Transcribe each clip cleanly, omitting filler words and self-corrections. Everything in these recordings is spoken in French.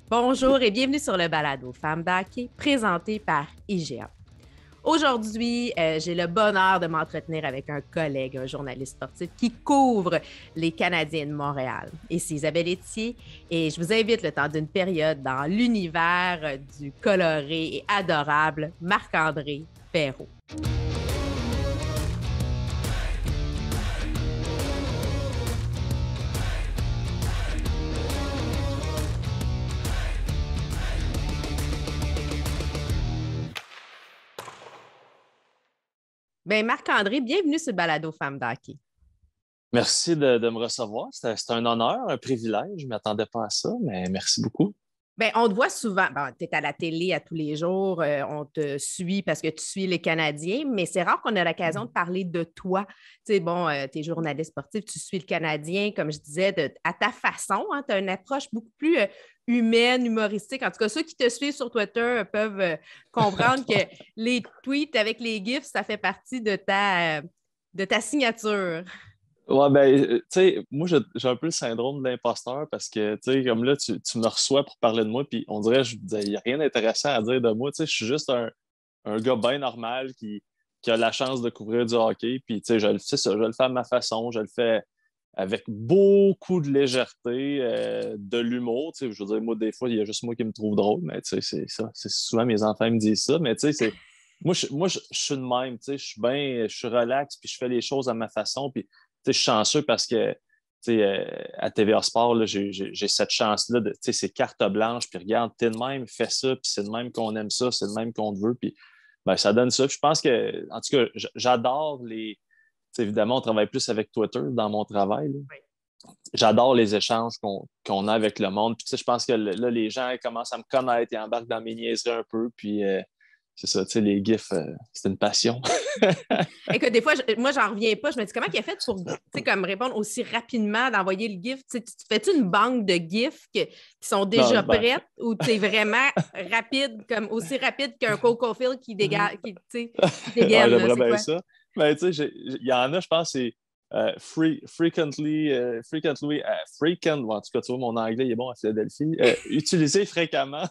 Bonjour et bienvenue sur le balado Femmes d'Hockey présenté par IGA. Aujourd'hui, j'ai le bonheur de m'entretenir avec un collègue, un journaliste sportif qui couvre les Canadiens de Montréal. Ici Isabelle Etier et je vous invite le temps d'une période dans l'univers du coloré et adorable Marc-André Perreault. Bien, Marc-André, bienvenue sur le balado Femmes d'Hockey. Merci de me recevoir. C'est un honneur, un privilège. Je ne m'attendais pas à ça, mais merci beaucoup. Bien, on te voit souvent. Bon, tu es à la télé à tous les jours. On te suit parce que tu suis les Canadiens, mais c'est rare qu'on ait l'occasion de parler de toi. Tu sais, bon, tu es journaliste sportif, tu suis le Canadien, comme je disais, à ta façon. Hein, tu as une approche beaucoup plus humaine, humoristique. En tout cas, ceux qui te suivent sur Twitter peuvent comprendre que les tweets avec les GIFs, ça fait partie de ta signature. Ouais, ben, tu sais, moi, j'ai un peu le syndrome de l'imposteur parce que, tu sais, comme là, tu me reçois pour parler de moi, puis on dirait, il n'y a rien d'intéressant à dire de moi. Tu sais, je suis juste un gars bien normal qui a la chance de couvrir du hockey, puis, tu sais, c'est ça, je le fais à ma façon, je le fais avec beaucoup de légèreté, de l'humour. Tu sais, je veux dire, moi, des fois, il y a juste moi qui me trouve drôle, mais tu sais, c'est ça. C'est souvent mes enfants me disent ça, mais tu sais, moi, je suis de même, tu sais, je suis relax, puis je fais les choses à ma façon, puis tu sais, je suis chanceux parce que tu sais, à TVA Sport, là, j'ai cette chance-là de, tu sais, c'est carte blanche, puis regarde, t'es de même, fais ça, puis c'est de même qu'on aime ça, c'est de même qu'on te veut, puis ben, ça donne ça. Puis je pense que, en tout cas, j'adore les. Tu sais, évidemment, on travaille plus avec Twitter dans mon travail, là. Oui. J'adore les échanges qu'on a avec le monde. Puis, tu sais, je pense que là, les gens commencent à me connaître, ils embarquent dans mes niaiseries un peu, puis c'est ça, tu sais, les GIFs, c'est une passion. Écoute, des fois, moi, j'en reviens pas. Je me dis, comment il a fait pour, tu sais, comme répondre aussi rapidement, d'envoyer le GIF? Tu sais, fais-tu une banque de GIFs qui sont déjà Non, ben, prêtes ou tu es vraiment rapide, comme aussi rapide qu'un Coco Field qui dégage, tu sais, qui ouais, dégaine, là, j'aimerais c'est bien quoi? ça. Mais tu sais, il y en a, je pense, c'est frequent, bon, en tout cas, tu vois, mon anglais il est bon à Philadelphie, utilisé fréquemment.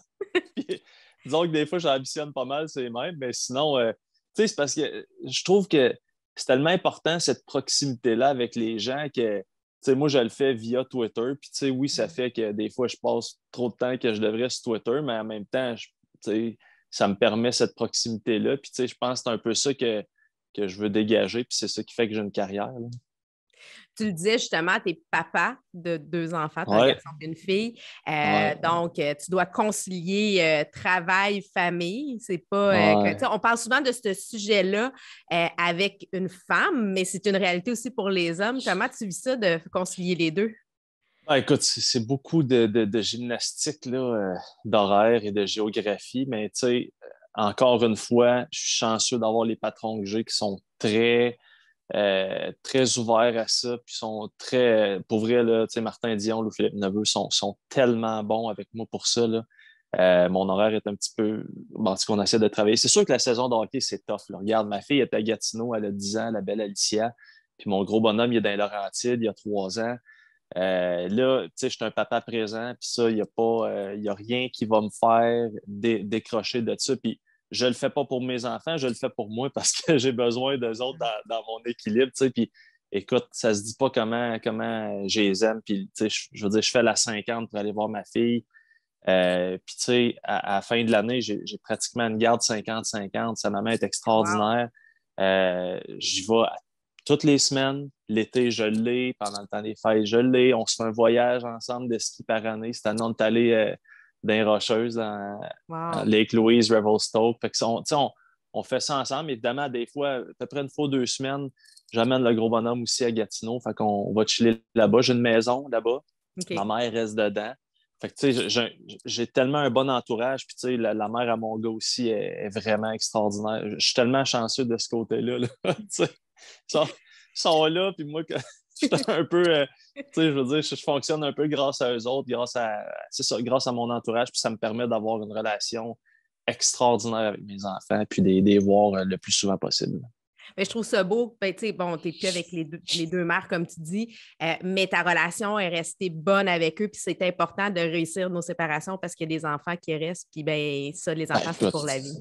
Puis, disons que des fois, j'ambitionne pas mal ces mêmes, mais sinon, tu sais, c'est parce que je trouve que c'est tellement important, cette proximité-là avec les gens que, tu sais, moi, je le fais via Twitter, puis tu sais, oui, ça fait que des fois, je passe trop de temps que je devrais sur Twitter, mais en même temps, tu sais, ça me permet cette proximité-là, puis tu sais, je pense que c'est un peu ça que je veux dégager, puis c'est ça qui fait que j'ai une carrière, là. Tu le disais justement, tu es papa de deux enfants, tu as un Ouais, garçon et une fille. ouais, Donc, tu dois concilier travail, famille. C'est pas, tu sais, ouais. on parle souvent de ce sujet-là avec une femme, mais c'est une réalité aussi pour les hommes. Comment tu vis ça de concilier les deux? Ah, écoute, c'est beaucoup de gymnastique, là, d'horaire et de géographie, mais tu sais, encore une fois, je suis chanceux d'avoir les patrons que j'ai qui sont très ouverts à ça, puis sont très, pour vrai, là, tu sais, Martin Dion ou Philippe Neveu sont tellement bons avec moi pour ça, là. Mon horaire est un petit peu, bon, ce qu'on essaie de travailler. C'est sûr que la saison de hockey, c'est tough, là. Regarde, ma fille est à Gatineau, elle a 10 ans, la belle Alicia, puis mon gros bonhomme, il est dans les Laurentides, il a 3 ans. Là, tu sais, je suis un papa présent, puis ça, il n'y a pas, il y a rien qui va me faire décrocher de ça. Puis je le fais pas pour mes enfants, je le fais pour moi parce que j'ai besoin d'eux autres dans mon équilibre, tu sais. Puis écoute, ça se dit pas comment je les aime. Puis, tu sais, je veux dire, je fais la 50 pour aller voir ma fille. Puis, tu sais, à la fin de l'année, j'ai pratiquement une garde 50-50. Sa maman est Wow. extraordinaire. J'y vais toutes les semaines. L'été, je l'ai. Pendant le temps des fêtes, je l'ai. On se fait un voyage ensemble de ski par année. Cette année, on est allé dans les Rocheuses, dans Wow. Lake Louise, Revelstoke. Fait que tu sais, on fait ça ensemble. Évidemment, des fois, à peu près une fois 2 semaines, j'amène le gros bonhomme aussi à Gatineau. Fait qu'on va chiller là-bas. J'ai une maison là-bas. Ma OK. mère reste dedans. Fait que, tu sais, j'ai tellement un bon entourage. Puis, tu sais, la mère à mon gars aussi est vraiment extraordinaire. Je suis tellement chanceux de ce côté-là, là. Tu sais, ils sont, ils sont là, puis moi, je suis un peu, tu sais, je veux dire, je fonctionne un peu grâce à eux autres, c'est ça, grâce à mon entourage, puis ça me permet d'avoir une relation extraordinaire avec mes enfants, puis de les voir le plus souvent possible. Mais je trouve ça beau. Ben, tu sais, bon, tu n'es plus avec les deux mères, comme tu dis, mais ta relation est restée bonne avec eux. Puis c'est important de réussir nos séparations parce qu'il y a des enfants qui restent. Puis ben, ça, les enfants, c'est Écoute, pour la vie.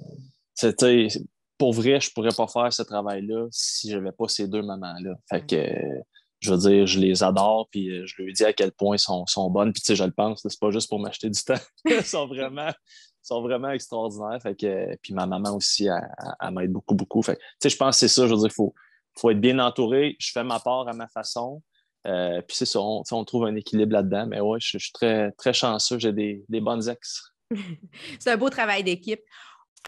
c'était, pour vrai, je pourrais pas faire ce travail-là si j'avais pas ces deux mamans-là. Fait que, je veux dire, je les adore, puis je leur dis à quel point sont bonnes. Puis, tu sais, je le pense, là, c'est pas juste pour m'acheter du temps. Elles sont vraiment extraordinaires. Fait que, puis ma maman aussi, elle m'aide beaucoup, beaucoup. Fait que, tu sais, je pense que c'est ça. Je veux dire, faut être bien entouré. Je fais ma part à ma façon. Puis c'est ça, on trouve un équilibre là-dedans. Mais ouais, je suis très, très chanceux. J'ai des bonnes ex. C'est un beau travail d'équipe.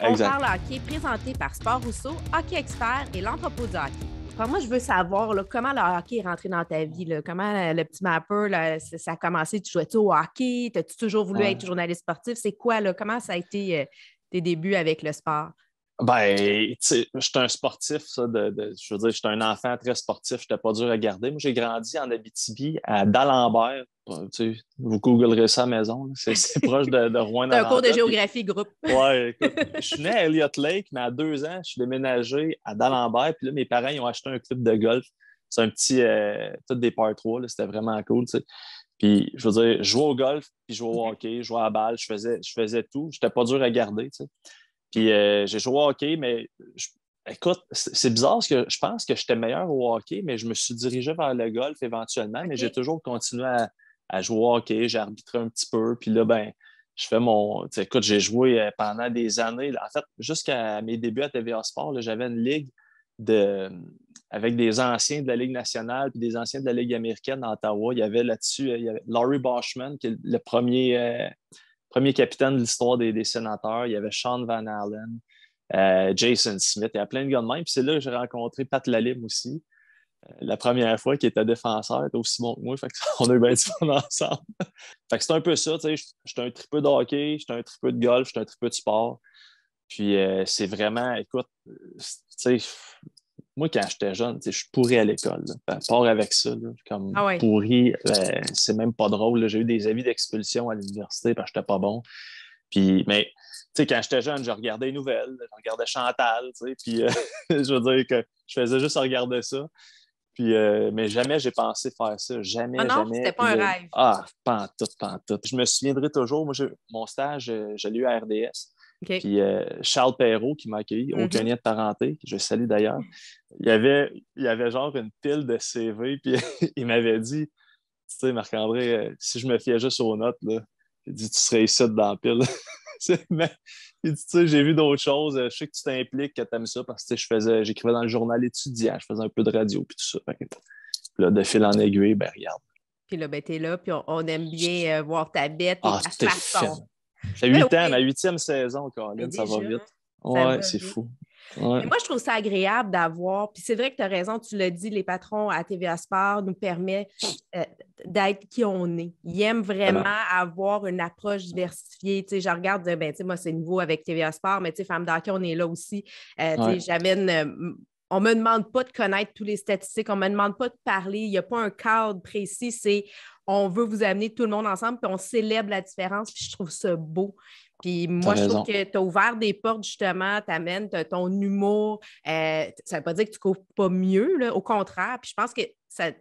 On Exact. parle hockey présenté par Sport Rousseau, Hockey Expert et l'entrepôt du hockey. Alors moi, je veux savoir là, comment le hockey est rentré dans ta vie. Là, comment le petit mapper, là, ça a commencé. Tu jouais-tu au hockey? As-tu toujours voulu Ouais. être journaliste sportif? C'est quoi, là? Comment ça a été tes débuts avec le sport? Ben, tu sais, j'étais un sportif, ça, je veux dire, j'étais un enfant très sportif, j'étais pas dur à garder. Moi, j'ai grandi en Abitibi, à d'Alembert. Tu sais, vous googlerez ça à la maison, là. C'est proche de C'est un cours de Rouen-Noranda. géographie groupe. Ouais, écoute, je suis né à Elliott Lake, mais à 2 ans, je suis déménagé à d'Alembert. Puis là, mes parents, ils ont acheté un club de golf. C'est un petit, tout des par 3, là, c'était vraiment cool, tu sais. Puis, je veux dire, je jouais au golf, puis je jouais au hockey, je jouais à la balle, je faisais tout. J'étais pas dur à garder, tu sais. Puis j'ai joué au hockey, mais écoute, c'est bizarre parce que je pense que j'étais meilleur au hockey, mais je me suis dirigé vers le golf éventuellement, mais j'ai toujours continué à jouer au hockey, j'ai arbitré un petit peu, puis là, ben, je fais mon. Écoute, j'ai joué pendant des années. Là. En fait, jusqu'à mes débuts à TVA Sport, là, j'avais une ligue avec des anciens de la Ligue nationale puis des anciens de la Ligue américaine à Ottawa. Il y avait là-dessus, il y avait Laurie Boschman, qui est le premier capitaine de l'histoire des sénateurs. Il y avait Sean Van Allen, Jason Smith. Il y a plein de gars de même. Puis c'est là que j'ai rencontré Pat Lalime aussi. La première fois qu'il était défenseur, il était aussi bon que moi. Fait qu'on a eu bien du fun ensemble. Fait que c'est un peu ça. J'étais un tripeux de hockey, j'étais un tripeux de golf, j'étais un tripeux de sport. Puis c'est vraiment, écoute, tu sais, moi, quand j'étais jeune, je suis pourri à l'école. Là. Part avec ça, là, comme Ah ouais. pourri, c'est même pas drôle. Là. J'ai eu des avis d'expulsion à l'université parce que j'étais pas bon. Puis, mais, tu sais, quand j'étais jeune, je regardais les nouvelles, je regardais Chantal, tu sais, puis je veux dire que je faisais juste regarder ça. Puis, mais jamais j'ai pensé faire ça. Ah Jamais, non, jamais. c'était pas un rêve. Pas en tout, pas en tout. Je me souviendrai toujours, moi, mon stage, je l'ai eu à RDS. OK. Puis Charles Perrault qui m'a accueilli, aucun lien de parenté, que je salue d'ailleurs. Il y avait genre une pile de CV, puis il m'avait dit, tu sais, Marc-André, si je me fiais juste aux notes, là, il dit, tu serais ici dans la pile. Mais, il dit, tu sais, j'ai vu d'autres choses, je sais que tu t'impliques, que tu aimes ça, parce que j'écrivais dans le journal étudiant, je faisais un peu de radio, puis tout ça. Puis là, de fil en aiguille, ben regarde. Puis là, ben, t'es là, puis on aime bien voir ta bête et ta T'es façon. fine. J'ai Ben 8 ans, oui, ma 8e saison, mais Caroline, ça va déjà, vite. hein, ça Ouais, va c'est vite. fou. Ouais. Mais moi, je trouve ça agréable d'avoir, puis c'est vrai que tu as raison, tu l'as dit, les patrons à TVA Sport nous permettent d'être qui on est. Ils aiment vraiment avoir une approche diversifiée. Tu sais, je regarde, ben, tu sais, moi, c'est nouveau avec TVA Sport, mais tu sais, Femmes d'hockey, on est là aussi. Tu sais, j'amène. On ne me demande pas de connaître toutes les statistiques, on ne me demande pas de parler, il n'y a pas un cadre précis, c'est on veut vous amener tout le monde ensemble, puis on célèbre la différence, puis je trouve ça beau. Puis T'as moi, je trouve raison. que tu as ouvert des portes, justement, tu amènes ton humour. Ça ne veut pas dire que tu ne couvres pas mieux, là, au contraire. Puis je pense que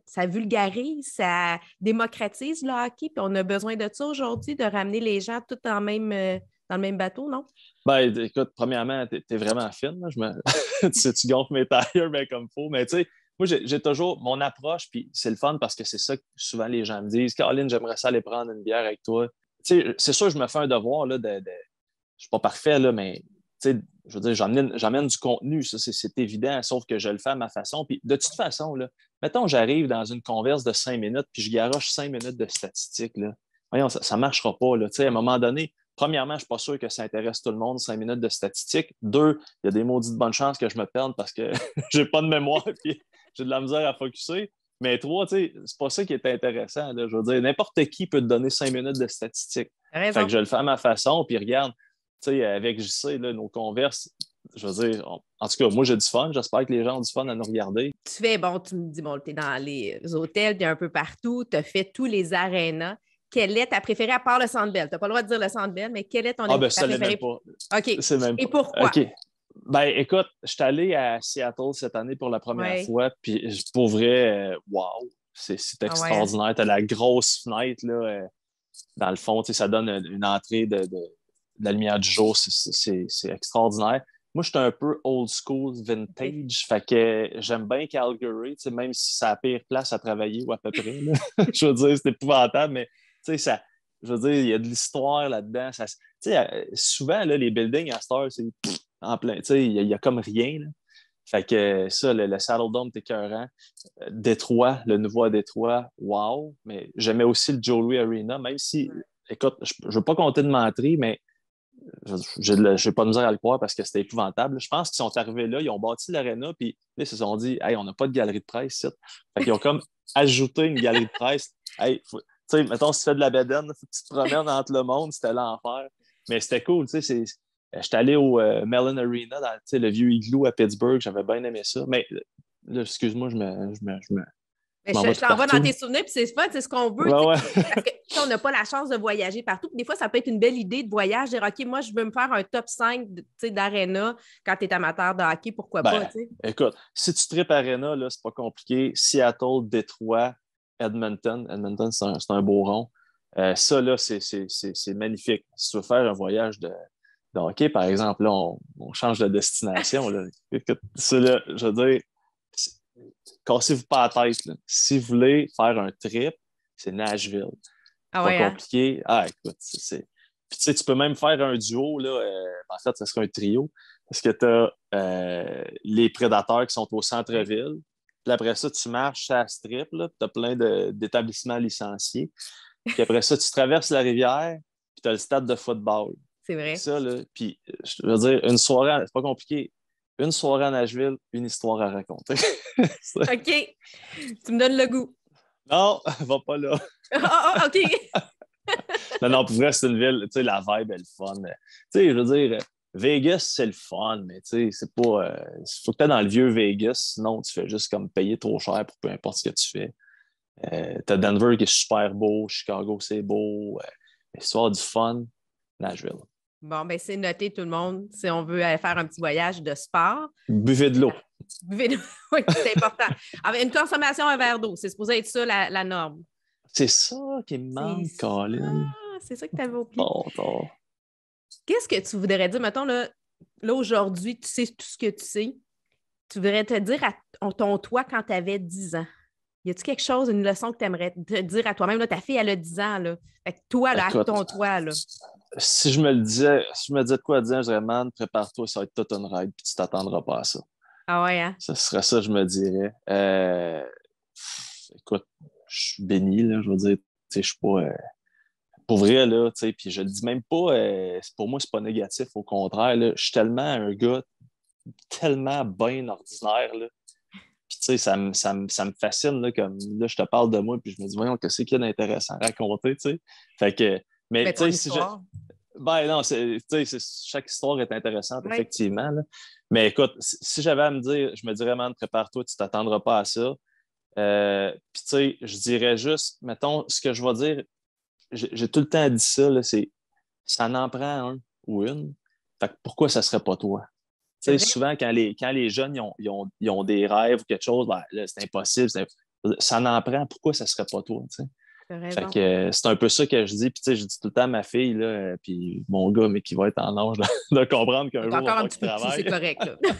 ça vulgarise, ça démocratise le hockey. Puis on a besoin de ça aujourd'hui, de ramener les gens tout dans le même bateau, non? Ben, écoute, premièrement, t'es vraiment fine. Là. Tu gonfles mes tailleurs ben, comme il faut. Mais tu sais, moi, j'ai toujours mon approche, puis c'est le fun parce que c'est ça que souvent les gens me disent. Caroline, j'aimerais ça aller prendre une bière avec toi. Tu sais, c'est sûr, je me fais un devoir là, je suis pas parfait, là, mais tu sais, je veux dire, j'emmène du contenu, ça, c'est évident, sauf que je le fais à ma façon. Puis de toute façon, là, mettons, j'arrive dans une converse de 5 minutes, puis je garoche 5 minutes de statistiques. Là. Voyons, ça ne marchera pas. Là. Tu sais, à un moment donné, premièrement, je ne suis pas sûr que ça intéresse tout le monde, 5 minutes de statistiques. 2, il y a des maudites bonnes chances que je me perde parce que j'ai pas de mémoire et j'ai de la misère à focusser. Mais 3, tu sais, c'est pas ça qui est intéressant. Là. Je veux dire, n'importe qui peut te donner 5 minutes de statistiques. T'as Fait raison. que je le fais à ma façon, puis regarde, tu sais, avec JC, là, nos converses, je veux dire, en tout cas, moi, j'ai du fun. J'espère que les gens ont du fun à nous regarder. Tu fais, bon, tu me dis, bon, tu es dans les hôtels, tu es un peu partout, tu as fait tous les arénas. Quelle est ta préférée à part le Centre Bell? Tu n'as pas le droit de dire le Centre Bell, mais quelle est ton Ah, ben ta ça, l'est même préférée? pas. OK. C'est même Et pas. pourquoi? OK. Ben, écoute, je suis allé à Seattle cette année pour la première Ouais. fois, puis pour vrai, wow, c'est Ah ouais, hein? extraordinaire. Tu as la grosse fenêtre, là, dans le fond, tu sais, ça donne une entrée de la lumière du jour, c'est extraordinaire. Moi, je suis un peu old school, OK. vintage, fait que j'aime bien Calgary, tu sais, même si c'est la pire place à travailler, ou à peu près, là. Je veux dire, c'est épouvantable, mais tu sais, ça, je veux dire, il y a de l'histoire là-dedans. Tu sais, souvent, là, les buildings à cette heure, c'est en plein, tu sais, il y a comme rien, là. Fait que ça, le Saddle Dome, t'es écœurant. Détroit, le nouveau à Détroit, wow. Mais j'aimais aussi le Joe Louis Arena, même si, écoute, je ne veux pas compter de menterie, mais je n'ai pas de misère à le croire parce que c'était épouvantable. Je pense qu'ils sont arrivés là, ils ont bâti l'aréna, puis là, ils se sont dit, hey, on n'a pas de galerie de presse ici. Fait qu'ils ont comme ajouté une galerie de presse. Hey, tu sais, mettons, si tu fais de la bédaine, faut que tu te promènes entre le monde, c'était l'enfer. Mais c'était cool, tu sais. J'étais allé au Mellon Arena, dans, tu sais, le vieux igloo à Pittsburgh, j'avais bien aimé ça. Mais là, excuse-moi, Mais je m'en vais je tout t'envoie dans tes partout. souvenirs, puis c'est fun, c'est ce qu'on veut, Ouais, tu sais. ouais. Parce que si on n'a pas la chance de voyager partout, puis des fois, ça peut être une belle idée de voyage, dire OK, moi, je veux me faire un top 5 d'arena quand tu es amateur de hockey, pourquoi pas, Ben, tu sais. écoute, si tu tripes Arena, là, c'est pas compliqué. Seattle, Détroit, Edmonton. Edmonton, c'est un beau rond. Ça, là, c'est magnifique. Si tu veux faire un voyage de hockey, par exemple, là, on change de destination. Là. Écoute, ça, là, je veux dire, c'est- cassez-vous pas la tête. Là. Si vous voulez faire un trip, c'est Nashville. Ah Pas ouais, hein? compliqué. Ah, écoute, Puis tu sais, tu peux même faire un duo, là. En fait, ce serait un trio. Parce que tu as les prédateurs qui sont au Ouais. centre-ville. Puis après ça, tu marches à la strip, là. Tu as plein d'établissements licenciés. Puis après ça, tu traverses la rivière, puis tu as le stade de football. C'est vrai. Ça, là, puis je veux dire, une soirée, c'est pas compliqué. Une soirée à Nashville, une histoire à raconter. OK. Tu me donnes le goût. Non, va pas là. OK. Non, non, pour vrai, c'est une ville, tu sais, la vibe est le fun. Tu sais, je veux dire, Vegas, c'est le fun, mais tu sais, c'est pas. Il faut que tu dans le vieux Vegas, sinon tu fais juste comme payer trop cher pour peu importe ce que tu fais. T'as Denver qui est super beau, Chicago, c'est beau. Histoire du fun, Nashville. Bon, ben c'est noté tout le monde. Si on veut aller faire un petit voyage de sport, Buvez de l'eau. buvez de- oui, c'est important. Avec une consommation, un verre d'eau, c'est supposé être ça la norme. C'est ça qui me C'est manque, ça. Colin. C'est ça que tu avais oublié. Tard, tard. Qu'est-ce que tu voudrais dire? Mettons, là aujourd'hui, tu sais tout ce que tu sais. Tu voudrais te dire à ton toi quand tu avais 10 ans. Y a-tu quelque chose, une leçon que tu aimerais te dire à toi-même? Là, ta fille, elle a 10 ans. Là. Fait que toi, là, à Écoute, ton toi, là. si je me disais de quoi dire, je dirais, man, prépare-toi, ça va être toute une ride, puis tu t'attendras pas à ça. Ah ouais, hein? Ce serait ça, je me dirais. Écoute, je suis béni, là, je veux dire, tu sais, je suis pas. Pour vrai, là, tu sais, puis je le dis même pas, pour moi, c'est pas négatif, au contraire, là, je suis tellement un gars tellement bien ordinaire, là. Puis, tu sais, ça me fascine, là, comme là, je te parle de moi, puis je me dis, voyons, qu'est-ce qu'il y a d'intéressant à raconter, tu sais. Fait que, mais, Ben, tu ton sais, histoire. ben non, tu sais, chaque histoire est intéressante, Oui. effectivement, là. Mais écoute, si j'avais à me dire, je me dirais, man, prépare-toi, tu t'attendras pas à ça. Puis, tu sais, je dirais juste, mettons, ce que je vais dire, j'ai tout le temps dit ça, là, c'est ça en prend un ou une. Fait que pourquoi ça serait pas toi? Tu C'est sais, vrai? souvent, quand les jeunes ils ont des rêves ou quelque chose, ben, là, c'est impossible. Ça en prend, pourquoi ça serait pas toi? Tu sais? T'as Fait raison. que c'est un peu ça que je dis. Puis, tu sais, je dis tout le temps à ma fille, là, puis mon gars, mais qui va être en âge de comprendre qu'un Il est jour, il va encore un falloir petit qu'il peu petit, c'est travaille. correct, là.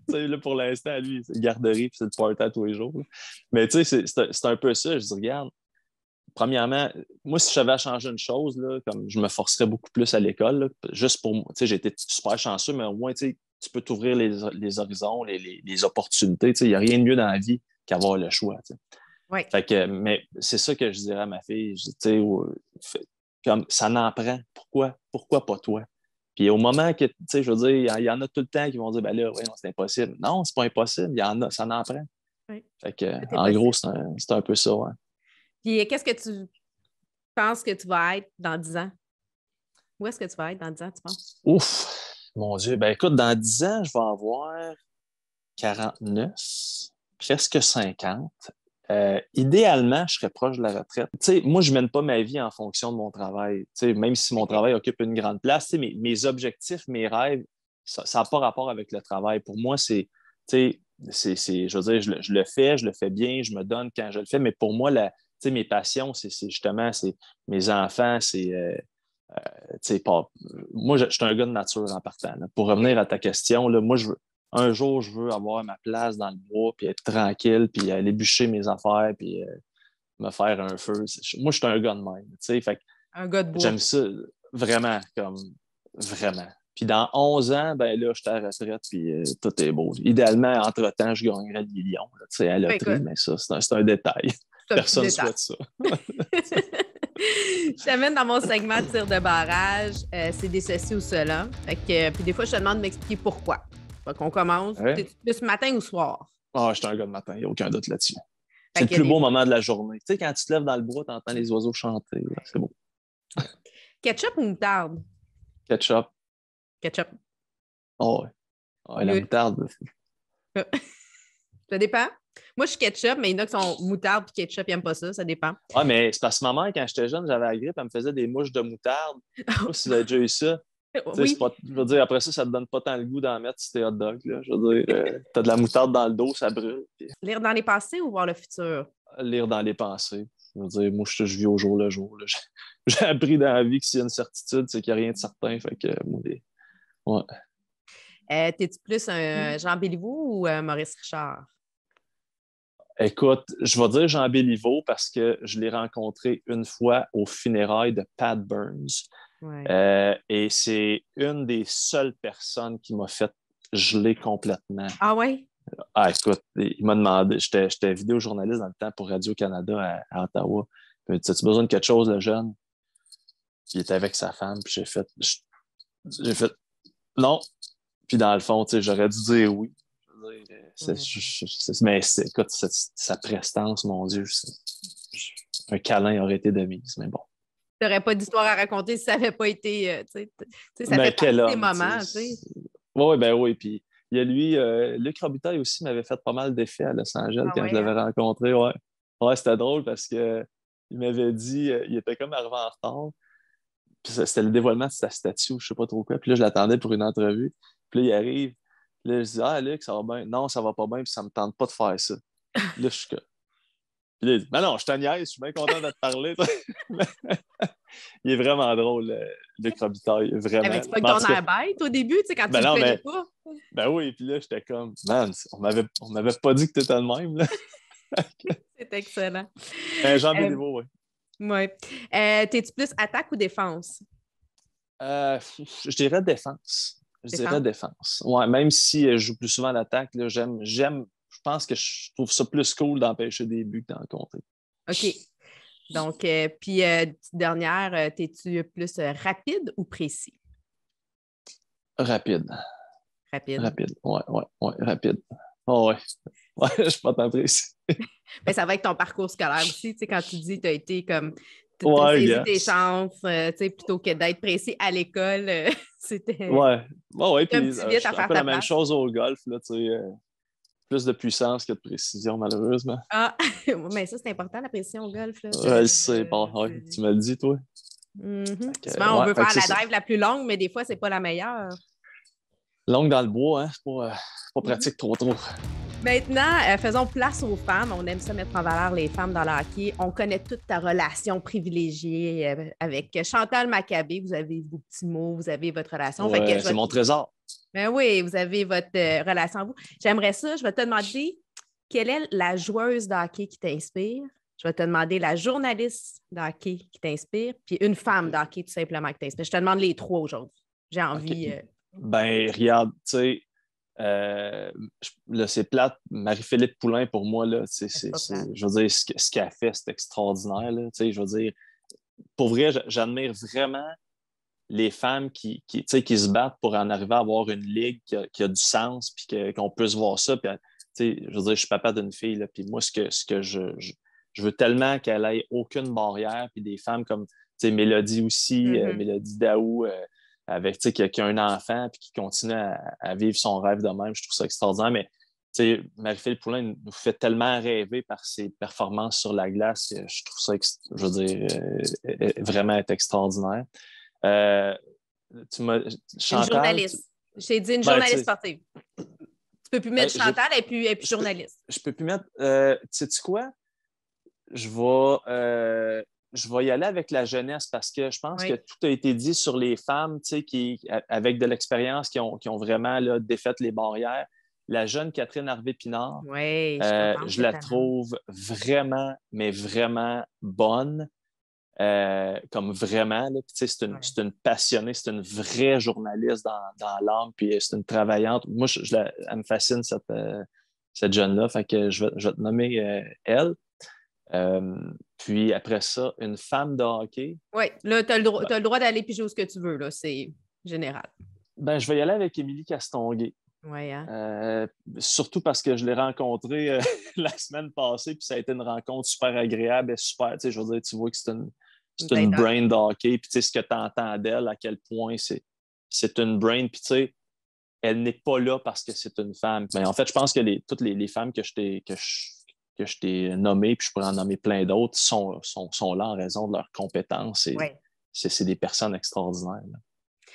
Tu sais, là, pour l'instant, lui, c'est garderie, puis c'est le party tous les jours, là. Mais tu sais, c'est un peu ça. Je dis, regarde, premièrement, moi, si j'avais à changer une chose, là, comme je me forcerais beaucoup plus à l'école, là, juste pour moi. Tu sais, j'ai été super chanceux, mais au moins, tu sais, tu peux t'ouvrir les horizons, les opportunités. Tu sais, il n'y a rien de mieux dans la vie qu'avoir le choix. Tu sais. Oui. Fait que, mais c'est ça que je dirais à ma fille. Tu sais, comme ça n'en prend. Pourquoi pas toi? Puis au moment que, tu sais, je veux dire, il y en a tout le temps qui vont dire, ben là, ouais, c'est impossible. Non, c'est pas impossible. Il y en a, ça n'en prend. Oui. Fait que, Tout est en gros, possible. c'est un peu ça. Ouais. Puis qu'est-ce que tu penses que tu vas être dans 10 ans? Où est-ce que tu vas être dans 10 ans, tu penses? Ouf, mon Dieu. Ben écoute, dans 10 ans, je vais avoir 49, presque 50. Idéalement, je serais proche de la retraite. Tu sais, moi, je ne mène pas ma vie en fonction de mon travail. Tu sais, même si mon OK. travail occupe une grande place, tu sais, mes objectifs, mes rêves, ça n'a pas rapport avec le travail. Pour moi, tu sais, je veux dire, je le fais bien, je me donne quand je le fais, mais pour moi, tu sais, mes passions, c'est justement mes enfants, tu sais, moi, je suis un gars de nature en partant. Là. Pour revenir à ta question, là, moi, un jour, je veux avoir ma place dans le bois, puis être tranquille, puis aller bûcher mes affaires, puis me faire un feu. Moi, je suis un gars de même. Tu sais, fait que Un gars de bois. j'aime ça vraiment, comme vraiment. Puis dans 11 ans, ben là, je suis à la retraite, puis tout est beau. Idéalement, entre-temps, je gagnerais des millions, là, tu sais, à la Ben, loterie, écoute, mais ça, c'est un détail. c'est un petit Personne ne détail. souhaite ça. Je t'amène dans mon segment de tir de barrage. C'est des ceci ou cela. Fait que, puis des fois, je te demande de m'expliquer pourquoi. Fait qu'on commence. Ouais. T'es-tu plus matin ou soir? Ah, je suis un gars de matin, il n'y a aucun doute là-dessus. Fait C'est le que plus beau moment de la journée. Tu sais, quand tu te lèves dans le bois, tu entends les oiseaux chanter. Là, c'est beau. Ketchup ou moutarde? Ketchup. Ketchup. Oh, ouais. Oh, la moutarde. Ça dépend. Moi, je suis ketchup, mais il y en a qui sont moutarde et ketchup, ils n'aiment pas ça. Ça dépend. Ah, mais c'est parce que ma mère, quand j'étais jeune, j'avais la grippe, elle me faisait des mouches de moutarde. Je ne sais pas si vous avez déjà eu ça. Oui. Je veux dire, après ça ne te donne pas tant le goût d'en mettre si t'es hot dog. Là. Je veux dire, t'as de la moutarde dans le dos, ça brûle. Puis Lire dans les passés ou voir le futur? lire dans les pensées. Je veux dire, moi, je vis au jour le jour. Là. J'ai appris dans la vie que s'il y a une certitude, c'est qu'il n'y a rien de certain. Fait que, ouais. T'es-tu plus un Jean Béliveau ou Maurice Richard? Écoute, je vais dire Jean Béliveau parce que je l'ai rencontré une fois aux funérailles de Pat Burns. Ouais. Et c'est une des seules personnes qui m'a fait geler complètement. Ah ouais? Ah, écoute, il m'a demandé, j'étais vidéojournaliste dans le temps pour Radio-Canada à Ottawa. Il m'a dit, as-tu besoin de quelque chose, le jeune? Puis il était avec sa femme, puis j'ai fait non. Puis dans le fond, j'aurais dû dire oui. Mais écoute, sa prestance, mon Dieu, un câlin aurait été de mise, mais bon. Tu n'aurais pas d'histoire à raconter si ça n'avait pas été. Ça Mais fait partie quel des homme, moments. Oui, ben oui. Puis il y a lui, Luc Robitaille aussi m'avait fait pas mal d'effets à Los Angeles quand je l'avais rencontré. Ouais, ouais, c'était drôle parce que il m'avait dit, il était comme arrivé en retard. Puis c'était le dévoilement de sa statue, je sais pas trop quoi. Puis là, je l'attendais pour une entrevue. Puis là, il arrive. Puis là, je dis, ah, Luc, ça va bien. Non, ça va pas bien, puis ça me tente pas de faire ça. Puis là, je suis Puis là, il dit, ben non, je te niaise, je suis bien content de te parler. Il est vraiment drôle, Luc Robitaille, vraiment. Mais c'est pas que ton air bête au début, quand tu le connais pas. Ben oui, puis là, j'étais comme, man, on m'avait pas dit que t'étais le même. Là. C'est excellent. Jean Béliveau, oui. Oui. T'es-tu plus attaque ou défense? Je dirais défense. Je dirais défense. Ouais, même si je joue plus souvent à l'attaque, j'aime. Je pense que je trouve ça plus cool d'empêcher des buts que d'en compter. OK. Donc, puis, dernière, t'es-tu plus rapide ou précis? Rapide. Rapide. Rapide. Ouais, rapide. Oh, ouais. Ouais, je suis pas tant précis. Mais ça va avec ton parcours scolaire aussi, tu sais, quand tu dis que tu as été comme. Tu as saisi tes chances, plutôt que d'être précis à l'école, c'était. Ouais, puis un petit vite à faire ta la même place. chose au golf, là, tu sais. Plus de puissance que de précision, malheureusement. Ah, mais ça, c'est important, la précision au golf. Là, je sais pas. Ouais, tu me le dis, toi. Souvent, on veut faire la drive la plus longue, mais des fois, c'est pas la meilleure. Longue dans le bois, hein? C'est pas pratique trop. Maintenant, faisons place aux femmes. On aime ça mettre en valeur les femmes dans le hockey. On connaît toute ta relation privilégiée avec Chantal Maccabé. Vous avez vos petits mots, vous avez votre relation. Ouais, c'est mon trésor. Ben oui, vous avez votre relation à vous. J'aimerais ça. Je vais te demander quelle est la joueuse de hockey qui t'inspire. Je vais te demander la journaliste de hockey qui t'inspire, puis une femme de hockey tout simplement qui t'inspire. Je te demande les trois aujourd'hui. J'ai envie. Ben, regarde, tu sais, là, c'est plate. Marie-Philippe Poulin, pour moi, là, je veux dire, ce qu'elle a fait, c'est extraordinaire. Là, je veux dire, pour vrai, j'admire vraiment les femmes qui se battent pour en arriver à avoir une ligue qui a du sens, puis qu'on puisse voir ça. Puis, je veux dire, je suis papa d'une fille, là, puis moi, ce que je veux tellement qu'elle ait aucune barrière, puis des femmes comme Mélodie aussi, Mélodie Daou, qui a un enfant puis qui continue à vivre son rêve de même. Je trouve ça extraordinaire. Mais Marie-Philippe Poulin nous fait tellement rêver par ses performances sur la glace que je trouve ça, je veux dire, vraiment être extraordinaire. Chantal, une journaliste. J'ai dit une Ben, journaliste sportive. Tu peux plus mettre Chantal et puis journaliste. Je peux plus mettre. Sais-tu quoi? Je vais y aller avec la jeunesse parce que je pense que tout a été dit sur les femmes, tu sais, avec de l'expérience, qui ont vraiment là, défait les barrières. La jeune Catherine Harvey-Pinard, je la trouve vraiment, mais vraiment bonne. Comme vraiment, là. Puis, c'est une passionnée, c'est une vraie journaliste dans l'âme, puis c'est une travaillante. Moi, elle me fascine, cette jeune-là, fait que je vais te nommer elle. Puis après ça, une femme de hockey. Oui, là, tu as le droit d'aller piger où ce que tu veux, là, c'est général. Ben, je vais y aller avec Émilie Castonguay. Oui, hein? Surtout parce que je l'ai rencontrée la semaine passée, puis ça a été une rencontre super agréable et super, tu sais, je veux dire, tu vois que c'est une brain de hockey, puis tu sais, ce que tu entends d'elle, à quel point c'est une brain, puis tu sais, elle n'est pas là parce que c'est une femme. Mais en fait, je pense que toutes les femmes que je t'ai nommées, puis je pourrais en nommer plein d'autres, sont là en raison de leurs compétences. Et c'est des personnes extraordinaires. Là.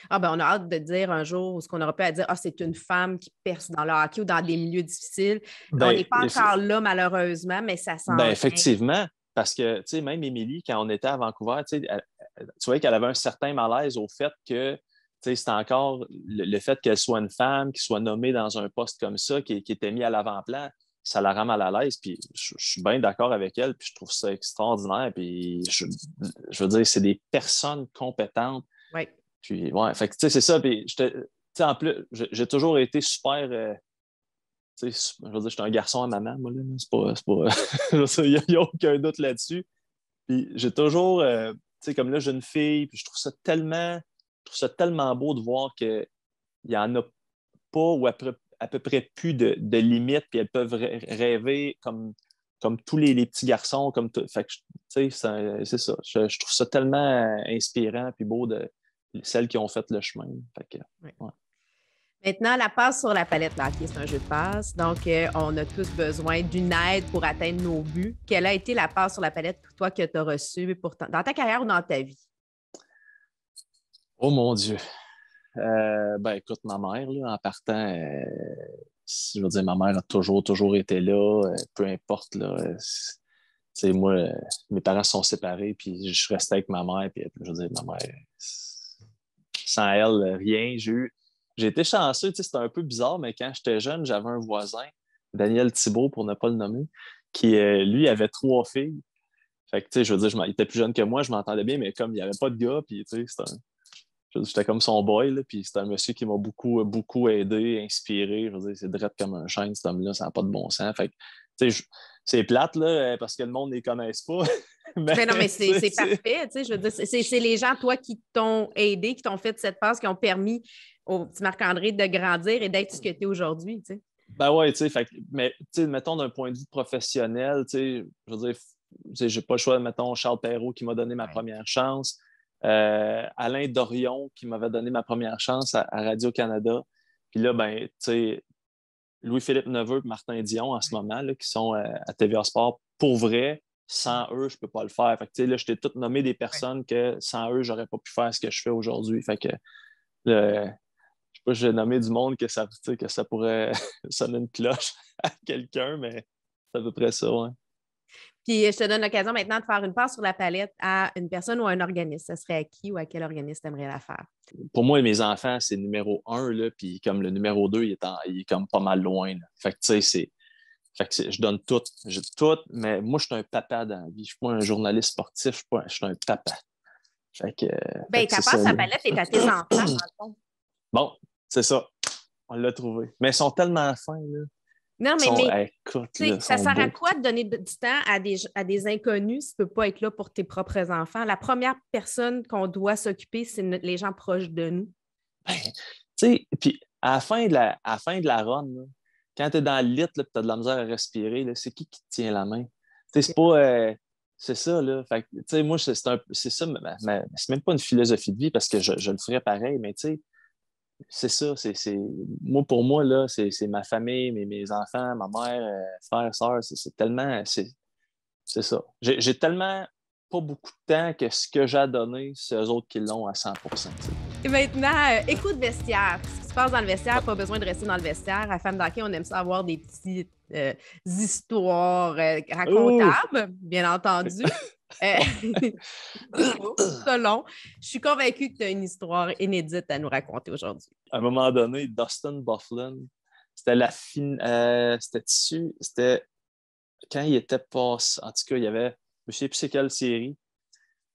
Ah ben, on a hâte de dire un jour ce qu'on aura pu à dire, c'est une femme qui perce dans le hockey ou dans des milieux difficiles. On n'est pas encore là, malheureusement, mais ça sent. Effectivement, parce que, tu sais, même Émilie, quand on était à Vancouver, tu vois qu'elle avait un certain malaise au fait que, tu sais, c'était encore le fait qu'elle soit une femme, qu'elle soit nommée dans un poste comme ça, qui était mis à l'avant-plan, ça la rend mal à l'aise, puis je suis bien d'accord avec elle, puis je trouve ça extraordinaire, puis je veux dire, c'est des personnes compétentes. Oui. Puis, ouais, fait que, tu sais, c'est ça, puis, tu sais, en plus, j'ai toujours été super... tu sais, je veux dire, j'étais un garçon à maman, moi, là. C'est pas... Il n'y a aucun doute là-dessus. Puis j'ai toujours, tu sais, comme là, j'ai une fille, puis je trouve ça tellement beau de voir qu'il n'y en a pas ou à peu près plus de limites, puis elles peuvent rêver comme tous les petits garçons. Fait que, tu sais, c'est ça. Je trouve ça tellement inspirant puis beau de celles qui ont fait le chemin. Fait que, ouais. Maintenant, la passe sur la palette, là, c'est un jeu de passe. Donc, on a tous besoin d'une aide pour atteindre nos buts. Quelle a été la passe sur la palette pour toi que tu as reçue dans ta carrière ou dans ta vie? Oh mon Dieu! Ben, écoute, ma mère, là, en partant, je veux dire, ma mère a toujours été là, peu importe, là. Tu sais, moi, mes parents sont séparés, puis je suis resté avec ma mère, puis je veux dire, ma mère, sans elle, rien. J'ai été chanceux, tu sais, c'était un peu bizarre, mais quand j'étais jeune, j'avais un voisin, Daniel Thibault, pour ne pas le nommer, qui, lui, avait 3 filles. Fait que, tu sais, je veux dire, il était plus jeune que moi, je m'entendais bien, mais comme il n'y avait pas de gars, puis, tu sais, j'étais comme son boy, là, puis c'est un monsieur qui m'a beaucoup, beaucoup aidé, inspiré. Je veux dire, c'est drette comme un chêne, cet homme-là, ça n'a pas de bon sens. Fait que, tu sais, c'est plate, là, parce que le monde ne les connaisse pas. Mais non, mais c'est parfait, tu sais, je veux dire, c'est les gens, toi, qui t'ont aidé, qui t'ont fait cette passe, qui ont permis au petit Marc-André de grandir et d'être ce que tu es aujourd'hui, tu sais. Ben ouais, tu sais, mais, tu sais, mettons, d'un point de vue professionnel, tu sais, je veux dire, tu sais, j'ai pas le choix, mettons, Charles Perrault qui m'a donné ma première chance. Alain Dorion qui m'avait donné ma première chance à Radio-Canada. Puis là, ben, tu sais, Louis-Philippe Neveu et Martin Dion en ce moment, là, qui sont à TVA Sport, pour vrai, sans eux, je ne peux pas le faire. Fait que, tu sais, là, je t'ai tout nommé des personnes que sans eux, j'aurais pas pu faire ce que je fais aujourd'hui. Fait que, je sais pas, j'ai nommé du monde que ça pourrait sonner une cloche à quelqu'un, mais c'est à peu près ça, ouais. Puis je te donne l'occasion maintenant de faire une passe sur la palette à une personne ou à un organisme. Ce serait à qui ou à quel organisme tu aimerais la faire? Pour moi, mes enfants, c'est numéro 1, là, puis comme le numéro 2, il est comme pas mal loin. Là. Fait que, tu sais, je donne tout. J'ai tout, mais moi, je suis un papa dans la vie. Je suis pas un journaliste sportif, je suis un papa. Fait que, ta passe sur la palette est à tes enfants, dans le fond. Bon, c'est ça. On l'a trouvé. Mais ils sont tellement fins, là. Non, mais écoute, là, ça sert beaux. à quoi de donner du temps à des inconnus si tu ne peux pas être là pour tes propres enfants? La première personne qu'on doit s'occuper, c'est les gens proches de nous. Ben, tu sais, puis à la fin de la run, là, quand tu es dans le lit, tu as de la misère à respirer, là, c'est qui te tient la main? C'est pas... c'est ça, là. Fait tu sais, moi, c'est ça, c'est même pas une philosophie de vie parce que je le ferais pareil, mais tu sais, c'est ça. Moi, pour moi, là, c'est ma famille, mes enfants, ma mère, frères, sœurs, c'est tellement... C'est ça. J'ai tellement pas beaucoup de temps que ce que j'ai à donner, c'est eux autres qui l'ont à 100%. Et maintenant, écoute vestiaire. Ce qui se passe dans le vestiaire, pas besoin de rester dans le vestiaire. À Femme d'hockey, on aime ça avoir des petites histoires racontables, bien entendu. Selon. Je suis convaincue que tu as une histoire inédite à nous raconter aujourd'hui. À un moment donné, Dustin Byfuglien, c'était quand il était passé. En tout cas, il y avait, je ne sais plus c'est quelle série.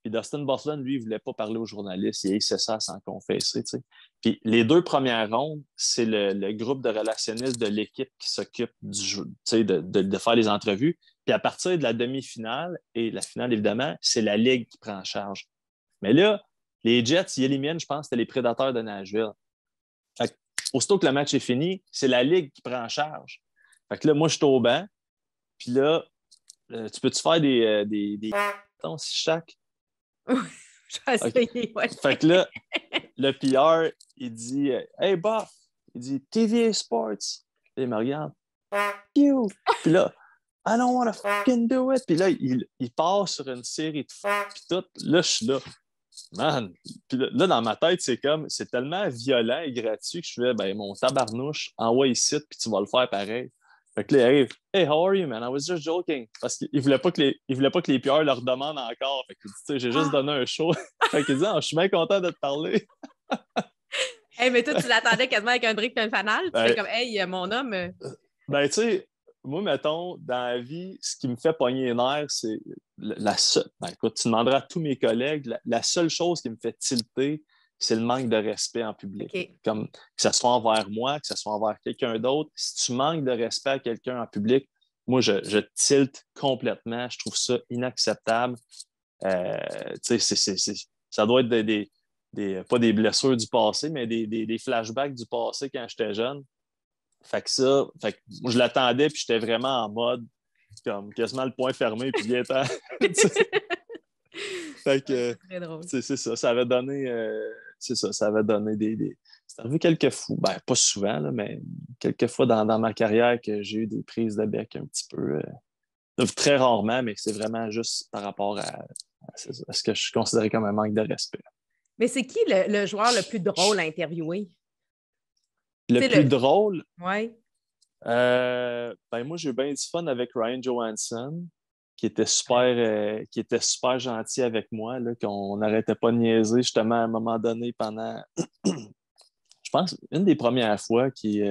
Puis Dustin Byfuglien, lui, il ne voulait pas parler aux journalistes. Il haïssait ça sans confesser. Tu sais. Puis les 2 premières rondes, c'est le groupe de relationnistes de l'équipe qui s'occupe du jeu, tu sais, de faire les entrevues. Puis à partir de la demi-finale et la finale, évidemment, c'est la Ligue qui prend en charge. Mais là, les Jets, ils éliminent, je pense, c'était les Prédateurs de Nashville. Fait que, aussitôt que le match est fini, c'est la Ligue qui prend en charge. Fait que là, moi, je suis au banc. Puis là, tu peux-tu faire des si chaque. Je vais essayer, ouais. Fait que là, le PR, il dit Hey, Buff, il dit TVA Sports. Et il me regarde. You. Puis là, I don't want to fucking do it. Puis là, il part sur une série de puis tout. Là, je suis là. Man. Puis là, dans ma tête, c'est tellement violent et gratuit que je fais, ben, mon tabarnouche, envoie ici, puis tu vas le faire pareil. Fait que là, il arrive, Hey, how are you, man? I was just joking. Parce qu'il voulait pas que les PR leur demandent encore. Fait que, tu sais, j'ai juste donné un show. Fait qu'il dit, je suis bien content de te parler. Hey, mais toi, tu l'attendais quasiment avec un drink et un fanal. Tu fais comme, hey, mon homme. Ben, tu sais, moi, mettons, dans la vie, ce qui me fait pogner les nerfs, c'est la seule. Ben, écoute, tu demanderas à tous mes collègues, la seule chose qui me fait tilter, c'est le manque de respect en public. Okay. Comme que ce soit envers moi, que ce soit envers quelqu'un d'autre. Si tu manques de respect à quelqu'un en public, moi, je tilte complètement. Je trouve ça inacceptable. Ça doit être pas des blessures du passé, mais des flashbacks du passé quand j'étais jeune. Fait que moi, je l'attendais, puis j'étais vraiment en mode, comme quasiment le poing fermé, puis bien temps. Fait que, c'est très drôle. C'est ça. Ça avait donné, ça avait donné C'est arrivé quelques fois, ben, pas souvent, là, mais quelques fois dans ma carrière que j'ai eu des prises de bec un petit peu. Très rarement, mais c'est vraiment juste par rapport à ce que je considérais comme un manque de respect. Mais c'est qui le joueur le plus drôle à interviewer? Le plus drôle? Oui. Ben moi, j'ai eu bien du fun avec Ryan Johansson, qui était super gentil avec moi, là, qu'on n'arrêtait pas de niaiser, justement, à un moment donné, pendant, je pense, une des premières fois qui, tu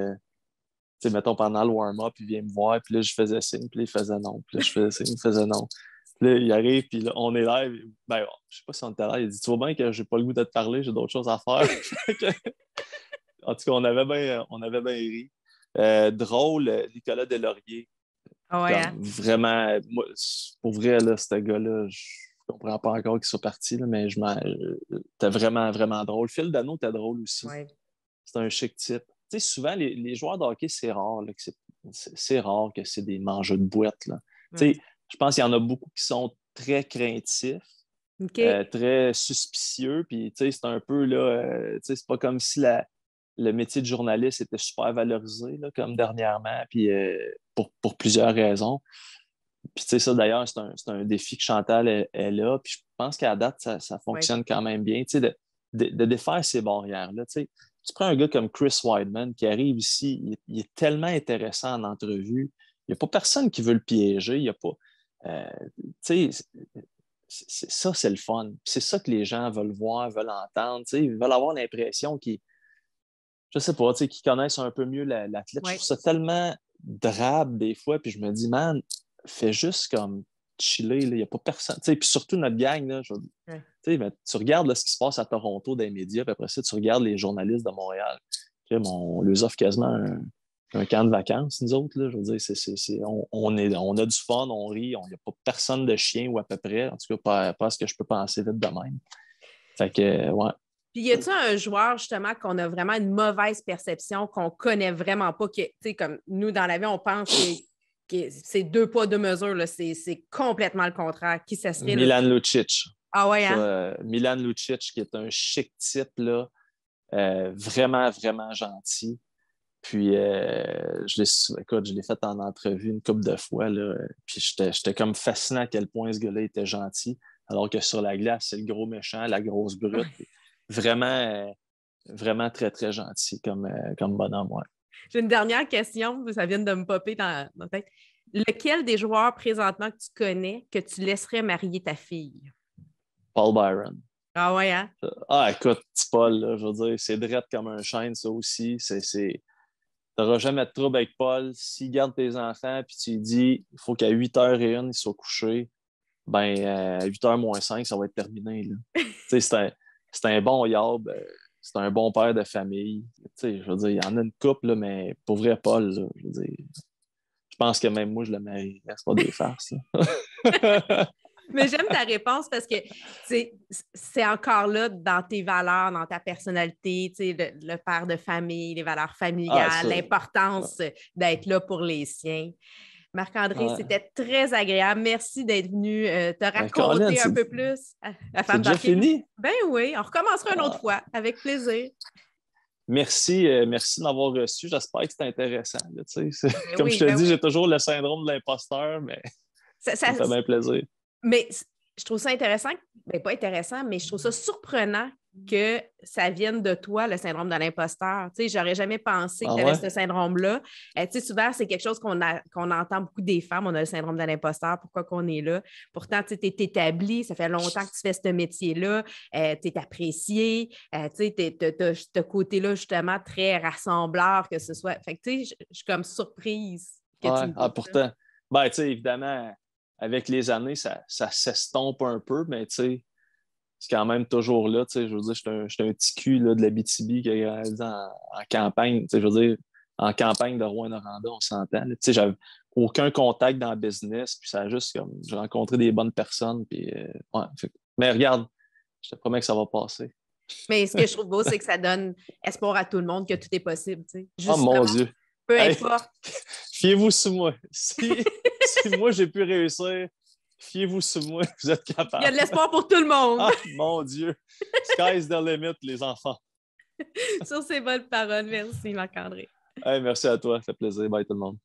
sais, mettons, pendant le warm-up, il vient me voir, puis là, je faisais signe, puis là, il faisait non, puis là, je faisais signe, il faisait non. Puis là, il arrive, puis là, on est là, ben, je sais pas si on était là, il dit, tu vois bien que j'ai pas le goût de te parler, j'ai d'autres choses à faire. En tout cas, on avait bien ri. Drôle, Nicolas Deslauriers. Oh ouais, hein? Vraiment, moi, pour vrai, là, ce gars-là, je comprends pas encore qu'il soit parti, là, mais c'était vraiment, vraiment drôle. Phil Dano était drôle aussi. Ouais. C'est un chic type. Tu sais, souvent, les joueurs de hockey, c'est rare, là, c'est rare que c'est des mangeux de boîte. Là. Tu sais, je pense qu'il y en a beaucoup qui sont très craintifs, très suspicieux, puis tu sais, c'est un peu, là, tu sais, c'est pas comme si le métier de journaliste était super valorisé, là, comme dernièrement, puis pour plusieurs raisons. Puis, tu sais, ça, d'ailleurs, c'est un défi que Chantal est là. Puis, je pense qu'à date, ça fonctionne quand même bien. Tu sais, de défaire ces barrières-là. Tu sais, tu prends un gars comme Chris Weidman qui arrive ici, il est tellement intéressant en entrevue. Il n'y a pas personne qui veut le piéger. Il y a pas. Tu sais, ça, c'est le fun. C'est ça que les gens veulent voir, veulent entendre. Tu sais, ils veulent avoir l'impression qu'ils, je sais pas, tu sais, qu'ils connaissent un peu mieux l'athlète. Je trouve ça tellement drabe des fois. Puis je me dis, man, fais juste comme chiller, il n'y a pas personne. Puis surtout notre gang, là, tu regardes là, ce qui se passe à Toronto dans les médias, puis après ça, tu regardes les journalistes de Montréal. On leur offre quasiment un camp de vacances, nous autres. Là, je veux dire, on a du fun, on rit, il n'y a pas personne de chien ou à peu près. En tout cas, pas ce que je peux penser vite de même. Fait que, ouais. Puis, y a-t-il un joueur, justement, qu'on a vraiment une mauvaise perception, qu'on connaît vraiment pas, que, tu sais, comme nous, dans la vie, on pense que c'est 2 poids, 2 mesures, là, c'est complètement le contraire. Qui ça serait? Milan Lucic. Ah ouais, hein? Milan Lucic, qui est un chic type, là, vraiment, vraiment gentil. Puis, je l'ai fait en entrevue une couple de fois, là, puis j'étais comme fasciné à quel point ce gars-là était gentil. alors que sur la glace, c'est le gros méchant, la grosse brute. Vraiment, vraiment très, très gentil comme bonhomme, ouais. J'ai une dernière question, ça vient de me popper dans la tête. Lequel des joueurs présentement que tu connais que tu laisserais marier ta fille? Paul Byron. Ah ouais, hein? Ah, écoute, petit Paul, là, je veux dire, c'est drette comme un chêne, ça aussi. T'auras jamais de trouble avec Paul. S'il garde tes enfants, puis tu lui dis, il faut qu'à 8h01, il soit couché, ben, à 8h moins 5, ça va être terminé, là. Tu sais, c'est un bon yob, c'est un bon père de famille. Tu sais, je veux dire, il y en a une couple, là, mais pour vrai, Paul, là, je veux dire, je pense que même moi, je le marie. C'est pas des farces, là. Mais j'aime ta réponse parce que c'est encore là dans tes valeurs, dans ta personnalité, le père de famille, les valeurs familiales, l'importance d'être là pour les siens. Marc-André, c'était très agréable. Merci d'être venu te raconter un peu plus la femme c'est déjà fini? Ben oui, on recommencera une autre fois, avec plaisir. Merci, merci de m'avoir reçu. J'espère que c'était intéressant. Là, comme je te dis, j'ai toujours le syndrome de l'imposteur, mais ça me fait bien plaisir. Mais je trouve ça intéressant, bien, pas intéressant, mais je trouve ça surprenant que ça vienne de toi, le syndrome de l'imposteur. Tu sais, j'aurais jamais pensé que tu avais ce syndrome-là. Tu sais, souvent, c'est quelque chose qu'on entend beaucoup des femmes, on a le syndrome de l'imposteur, pourquoi qu'on est là. Pourtant, tu es établi, ça fait longtemps que tu fais ce métier-là, tu es apprécié, tu sais, tu as ce côté-là, justement, très rassembleur, que ce soit. Fait que, tu sais, je suis comme surprise que tu me dises pourtant, ben, tu sais, évidemment, avec les années, ça s'estompe un peu, mais tu sais, c'est quand même toujours là. Je veux dire, je suis un petit cul là, de l'Abitibi qui a grandi en campagne. Je veux dire, en campagne de Rouyn-Noranda, on s'entend. J'avais aucun contact dans le business, puis ça a juste comme. J'ai rencontré des bonnes personnes, puis mais regarde, je te promets que ça va passer. Mais ce que je trouve beau, c'est que ça donne espoir à tout le monde que tout est possible. Oh mon Dieu! Peu importe. Fiez-vous sur moi. Si moi j'ai pu réussir, fiez-vous sur moi, vous êtes capable. Il y a de l'espoir pour tout le monde. Ah, mon Dieu. Sky's the limit, les enfants. Sur ces bonnes paroles, merci Marc-André. Hey, merci à toi, ça fait plaisir. Bye tout le monde.